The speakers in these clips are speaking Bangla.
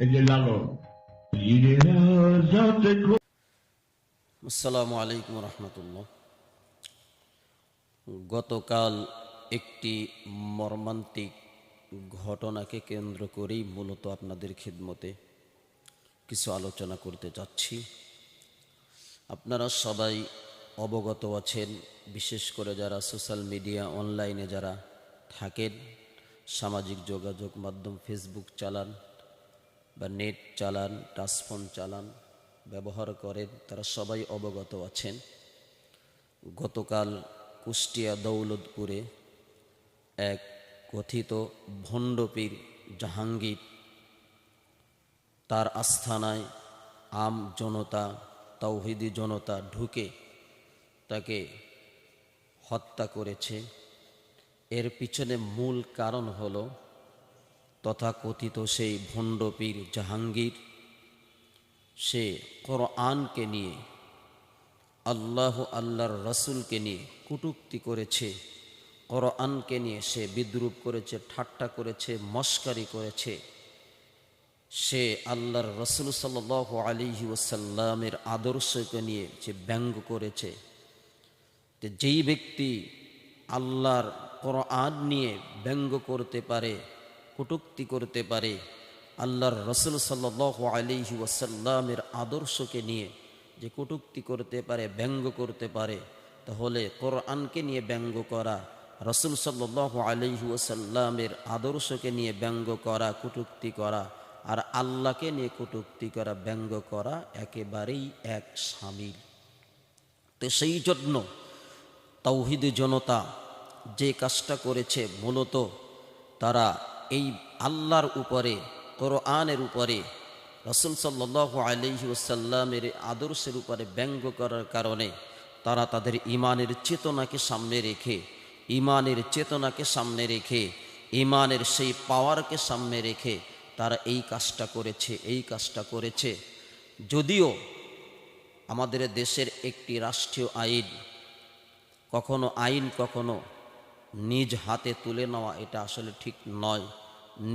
এই যে লালন আসসালামু আলাইকুম রহমতুল্লাহ। গতকাল একটি মর্মান্তিক ঘটনাকে কেন্দ্র করেই মূলত আপনাদের খিদমতে কিছু আলোচনা করতে যাচ্ছি। আপনারা সবাই অবগত আছেন, বিশেষ করে যারা সোশ্যাল মিডিয়া অনলাইনে যারা থাকেন, সামাজিক যোগাযোগ মাধ্যম ফেসবুক চালান বা নেট চালান, টাচফোন চালান, ব্যবহার করেন, তারা সবাই অবগত আছেন। গতকাল কুষ্টিয়া দৌলতপুরে এক কথিত ভণ্ডপীর জাহাঙ্গীর তার আস্থানায় আম জনতা, তাওহিদি জনতা ঢুকে তাকে হত্যা করেছে। এর পিছনে মূল কারণ হলো তথাকথিত সেই ভণ্ডপীর জাহাঙ্গীর সে কোরআনকে নিয়ে, আল্লাহর রসুলকে নিয়ে কটূক্তি করেছে, কোরআনকে নিয়ে সে বিদ্রূপ করেছে, ঠাট্টা করেছে, মশকারি করেছে। সে আল্লাহর রসুল সাল্লাল্লাহু আলাইহি ওয়াসাল্লামের আদর্শকে নিয়ে সে ব্যঙ্গ করেছে। যেই ব্যক্তি আল্লাহর কোরআন নিয়ে ব্যঙ্গ করতে পারে, কটূক্তি করতে পারে, আল্লাহর রসুল সাল্লাল্লাহু আলাইহি ওয়াসাল্লামের আদর্শকে নিয়ে যে কটূক্তি করতে পারে, ব্যঙ্গ করতে পারে, তাহলে কোরআনকে নিয়ে ব্যঙ্গ করা, রসুল সাল্লাল্লাহু আলাইহি ওয়াসাল্লামের আদর্শকে নিয়ে ব্যঙ্গ করা, কটূক্তি করা, আর আল্লাহকে নিয়ে কটূক্তি করা, ব্যঙ্গ করা একেবারেই এক শামিল। তো সেই জন্য তাওহীদি জনতা যে কাজটা করেছে, মূলত তারা এই আল্লাহর উপরে, কোরআনের উপরে, রাসূল সাল্লাল্লাহু আলাইহি ওয়াসাল্লামের আদর্শের উপরে ব্যঙ্গ করার কারণে তারা তাদের ঈমানের চেতনাকে সামনে রেখে, ঈমানের সেই পাওয়ারকে সামনে রেখে তারা এই কাজটা করেছে। যদিও আমাদের দেশের একটি রাষ্ট্রীয় আইন কখনো নিজ হাতে তুলে নেওয়া, এটা আসলে ঠিক নয়।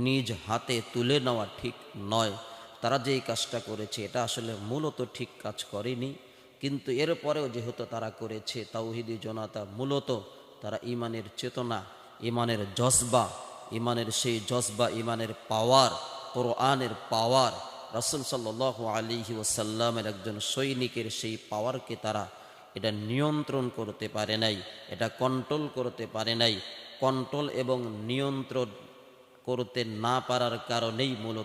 নিজ হাতে তুলে নেওয়া ঠিক নয়। তারা যে এই কাজটা করেছে এটা আসলে মূলত ঠিক কাজ করেনি, কিন্তু এরপরেও যেহেতু তারা করেছে, তাওহীদি জনতা মূলত তারা ঈমানের চেতনা, ঈমানের জজবা, ঈমানের পাওয়ার, কোরআনের পাওয়ার, রাসূল সাল্লাল্লাহু আলাইহি ওয়াসাল্লামের একজন সৈনিকের সেই পাওয়ারকে তারা এটা নিয়ন্ত্রণ করতে পারে নাই, এটা কন্ট্রোল করতে পারে নাই। কন্ট্রোল এবং নিয়ন্ত্রণ করতে না পারার কারণেই মূলত